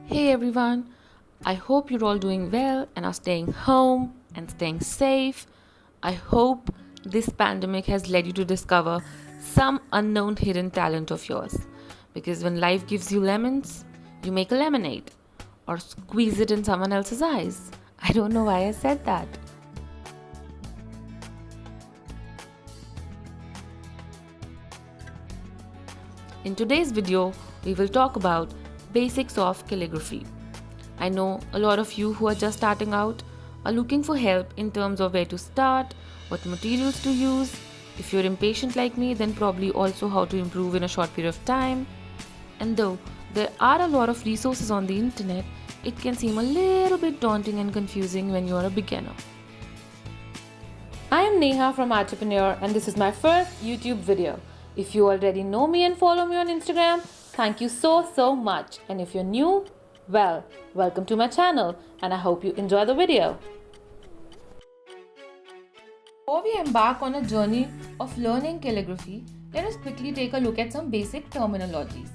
Hey everyone, I hope you're all doing well and are staying home and staying safe. I hope this pandemic has led you to discover some unknown hidden talent of yours. Because when life gives you lemons, you make a lemonade or squeeze it in someone else's eyes. I don't know why I said that. In today's video, we will talk about basics of calligraphy. I know a lot of you who are just starting out are looking for help in terms of where to start, what materials to use. If you're impatient like me, then probably also how to improve in a short period of time. And though there are a lot of resources on the internet, it can seem a little bit daunting and confusing when you're a beginner. I am Neha from Entrepreneur and this is my first YouTube video. If you already know me and follow me on Instagram, thank you so much. And if you're new, well, welcome to my channel and I hope you enjoy the video. Before we embark on a journey of learning calligraphy, let us quickly take a look at some basic terminologies.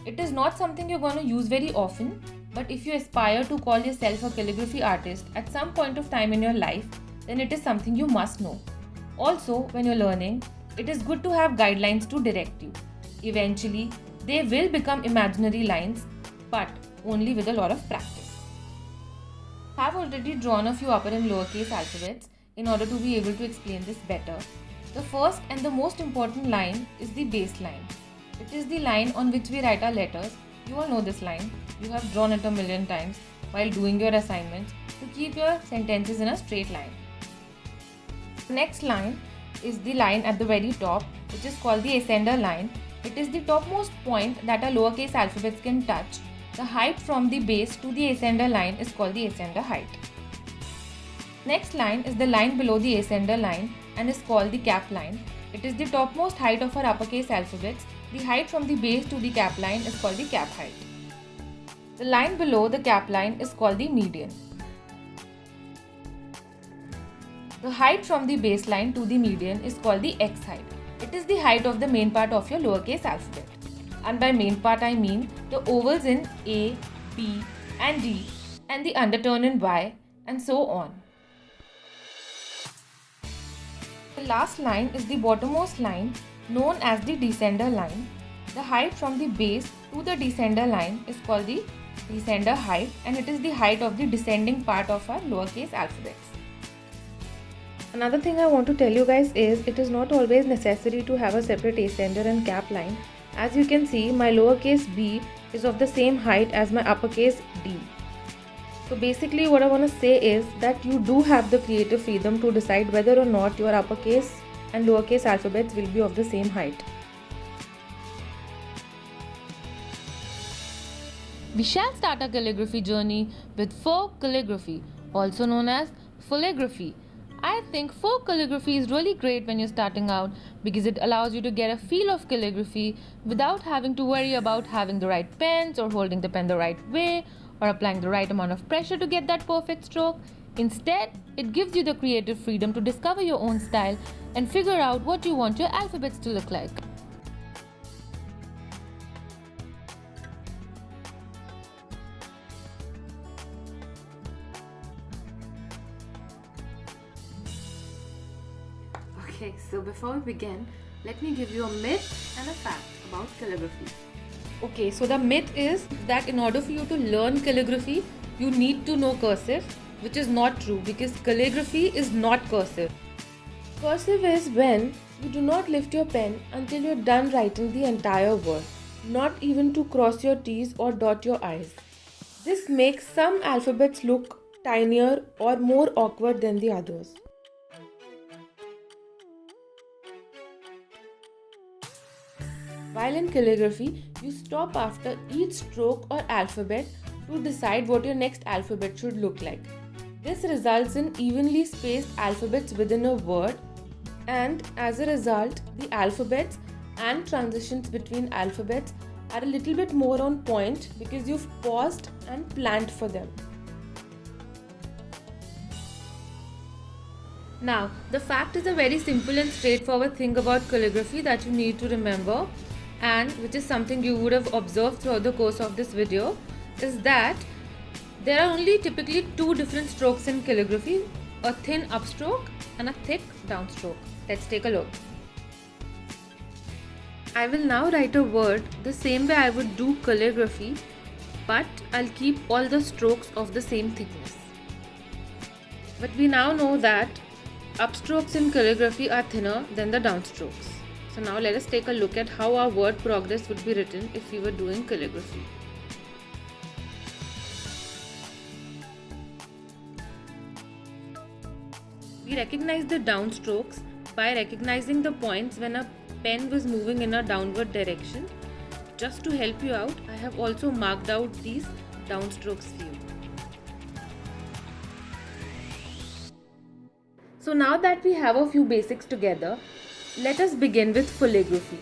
It is not something you're going to use very often, but if you aspire to call yourself a calligraphy artist at some point of time in your life, then it is something you must know. Also, when you're learning, it is good to have guidelines to direct you. Eventually, they will become imaginary lines, but only with a lot of practice. I have already drawn a few upper and lowercase alphabets in order to be able to explain this better. The first and the most important line is the base line. It is the line on which we write our letters. You all know this line. You have drawn it a million times while doing your assignments to keep your sentences in a straight line. The next line is the line at the very top, which is called the ascender line. It is the topmost point that our lowercase alphabets can touch. The height from the base to the ascender line is called the ascender height. Next line is the line below the ascender line and is called the cap line. It is the topmost height of our uppercase alphabets. The height from the base to the cap line is called the cap height. The line below the cap line is called the median. The height from the baseline to the median is called the X height. It is the height of the main part of your lowercase alphabet. And by main part I mean the ovals in A, B and D and the underturn in Y and so on. The last line is the bottommost line known as the descender line. The height from the base to the descender line is called the descender height and it is the height of the descending part of our lowercase alphabets. Another thing I want to tell you guys is it is not always necessary to have a separate ascender and cap line. As you can see, my lowercase b is of the same height as my uppercase D. So basically what I want to say is that you do have the creative freedom to decide whether or not your uppercase and lowercase alphabets will be of the same height. We shall start our calligraphy journey with folk calligraphy, also known as foligraphy. I think folk calligraphy is really great when you're starting out because it allows you to get a feel of calligraphy without having to worry about having the right pens or holding the pen the right way or applying the right amount of pressure to get that perfect stroke. Instead, it gives you the creative freedom to discover your own style and figure out what you want your alphabets to look like. Okay, so before we begin, let me give you a myth and a fact about calligraphy. Okay, so the myth is that in order for you to learn calligraphy, you need to know cursive, which is not true because calligraphy is not cursive. Cursive is when you do not lift your pen until you're done writing the entire word, not even to cross your T's or dot your I's. This makes some alphabets look tinier or more awkward than the others. While in calligraphy, you stop after each stroke or alphabet to decide what your next alphabet should look like. This results in evenly spaced alphabets within a word, and as a result, the alphabets and transitions between alphabets are a little bit more on point because you've paused and planned for them. Now, the fact is a very simple and straightforward thing about calligraphy that you need to remember, and which is something you would have observed throughout the course of this video, is that there are only typically two different strokes in calligraphy, a thin upstroke and a thick downstroke. Let's take a look. I will now write a word the same way I would do calligraphy, but I'll keep all the strokes of the same thickness. But we now know that upstrokes in calligraphy are thinner than the downstrokes. So now let us take a look at how our word progress would be written if we were doing calligraphy. We recognize the downstrokes by recognizing the points when a pen was moving in a downward direction. Just to help you out, I have also marked out these downstrokes for you. So now that we have a few basics together, let us begin with foolegraphy.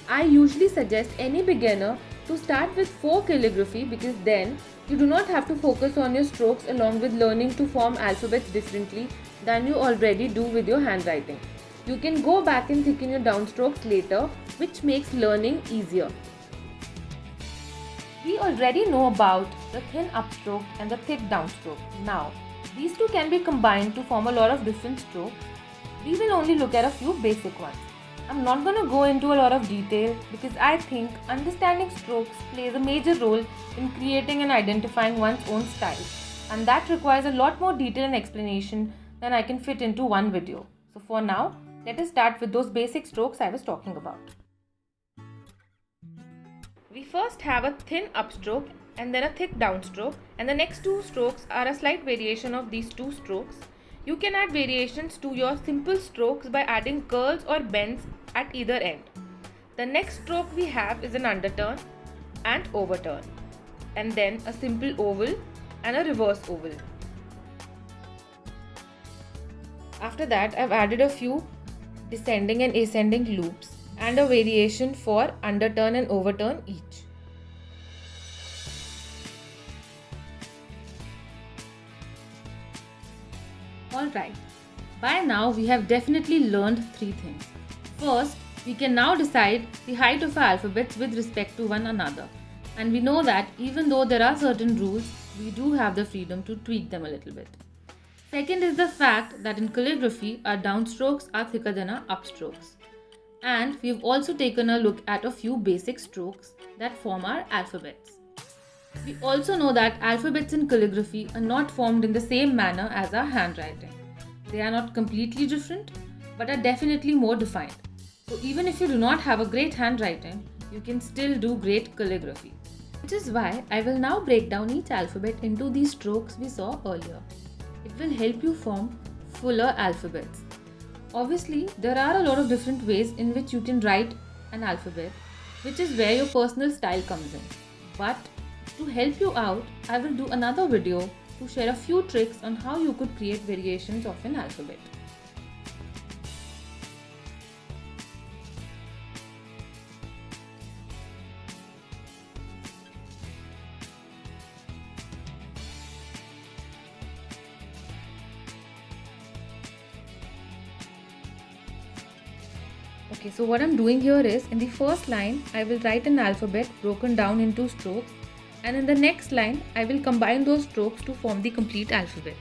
I usually suggest any beginner to start with folk calligraphy because then you do not have to focus on your strokes along with learning to form alphabets differently than you already do with your handwriting. You can go back and thicken your downstrokes later, which makes learning easier. We already know about the thin upstroke and the thick downstroke. Now, these two can be combined to form a lot of different strokes. We will only look at a few basic ones. I'm not going to go into a lot of detail because I think understanding strokes plays a major role in creating and identifying one's own style, and that requires a lot more detail and explanation than I can fit into one video. So for now, let us start with those basic strokes I was talking about. We first have a thin upstroke and then a thick downstroke, and the next two strokes are a slight variation of these two strokes. You can add variations to your simple strokes by adding curls or bends at either end. The next stroke we have is an underturn and overturn, and then a simple oval and a reverse oval. After that, I've added a few descending and ascending loops and a variation for underturn and overturn each. Alright, by now we have definitely learned three things. First, we can now decide the height of our alphabets with respect to one another. And we know that even though there are certain rules, we do have the freedom to tweak them a little bit. Second is the fact that in calligraphy, our downstrokes are thicker than our upstrokes. And we've also taken a look at a few basic strokes that form our alphabets. We also know that alphabets in calligraphy are not formed in the same manner as our handwriting. They are not completely different, but are definitely more defined. So even if you do not have a great handwriting, you can still do great calligraphy. Which is why I will now break down each alphabet into these strokes we saw earlier. It will help you form fuller alphabets. Obviously, there are a lot of different ways in which you can write an alphabet, which is where your personal style comes in. But to help you out, I will do another video to share a few tricks on how you could create variations of an alphabet. Okay, so what I'm doing here is, in the first line, I will write an alphabet broken down into strokes, and in the next line, I will combine those strokes to form the complete alphabet.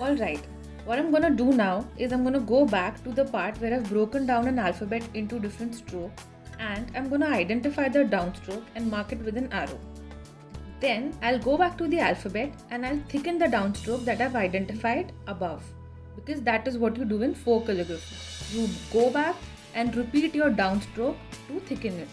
Alright, what I'm gonna do now is I'm gonna go back to the part where I've broken down an alphabet into different strokes, and I'm gonna identify the downstroke and mark it with an arrow. Then I'll go back to the alphabet and I'll thicken the downstroke that I've identified above, because that is what you do in folk calligraphy. You go back and repeat your downstroke to thicken it.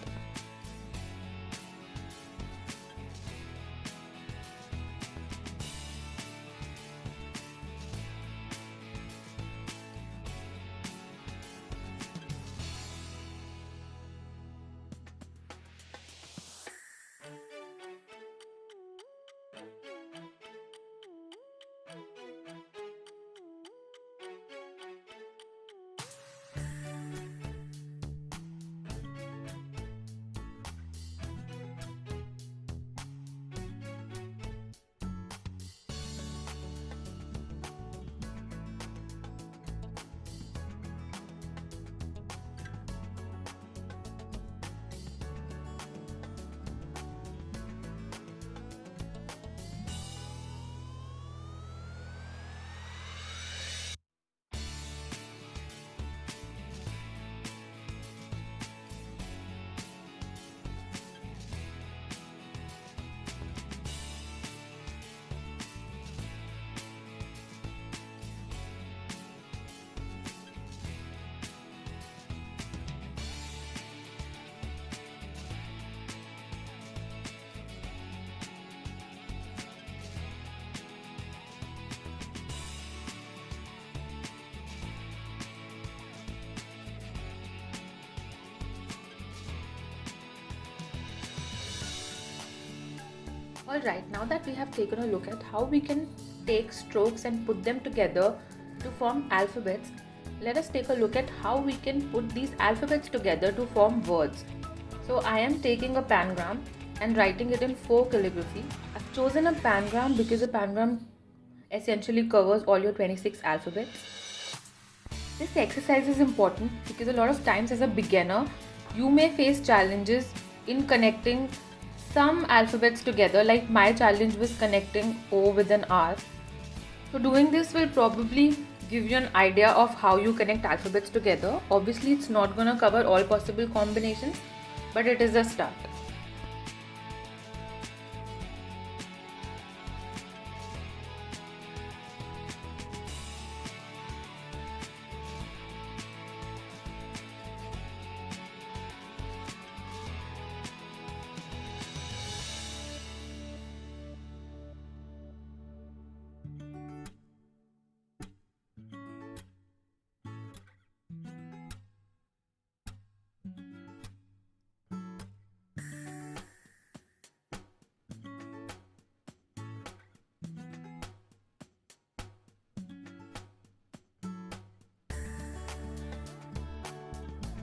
Alright, now that we have taken a look at how we can take strokes and put them together to form alphabets, let us take a look at how we can put these alphabets together to form words. So I am taking a pangram and writing it in folk calligraphy. I've chosen a pangram because a pangram essentially covers all your 26 alphabets. This exercise is important because a lot of times as a beginner, you may face challenges in connecting some alphabets together, like my challenge was connecting O with an R. So doing this will probably give you an idea of how you connect alphabets together. Obviously it's not going to cover all possible combinations, but it is a start.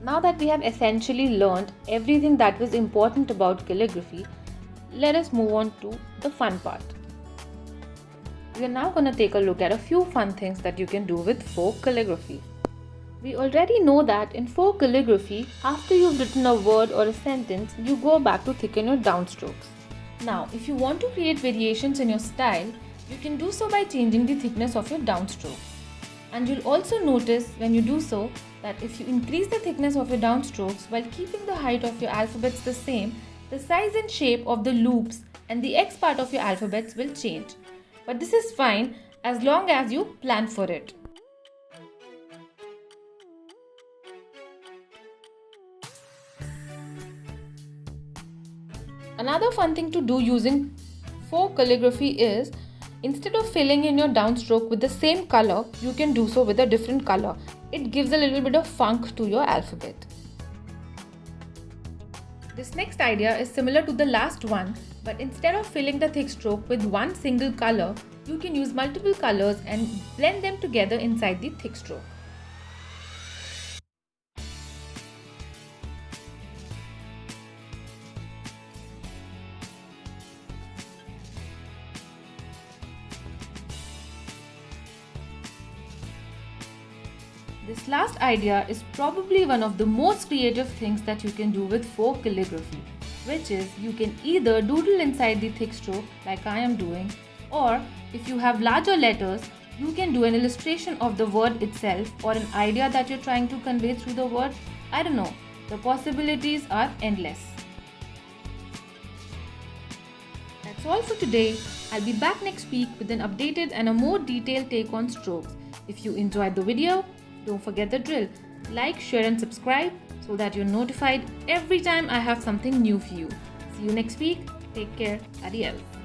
Now that we have essentially learned everything that was important about calligraphy, let us move on to the fun part. We are now going to take a look at a few fun things that you can do with folk calligraphy. We already know that in folk calligraphy, after you've written a word or a sentence, you go back to thicken your downstrokes. Now, if you want to create variations in your style, you can do so by changing the thickness of your downstrokes. And you'll also notice when you do so that if you increase the thickness of your downstrokes while keeping the height of your alphabets the same, the size and shape of the loops and the X part of your alphabets will change. But this is fine as long as you plan for it. Another fun thing to do using folk calligraphy is, instead of filling in your downstroke with the same color, you can do so with a different color. It gives a little bit of funk to your alphabet. This next idea is similar to the last one, but instead of filling the thick stroke with one single color, you can use multiple colors and blend them together inside the thick stroke. This last idea is probably one of the most creative things that you can do with folk calligraphy, which is you can either doodle inside the thick stroke like I am doing, or if you have larger letters, You can do an illustration of the word itself or an idea that you're trying to convey through the word. I don't know. The possibilities are endless. That's all for today. I'll be back next week with an updated and a more detailed take on strokes. If you enjoyed the video, don't forget the drill. Like, share and subscribe so that you're notified every time I have something new for you. See you next week. Take care. Adios.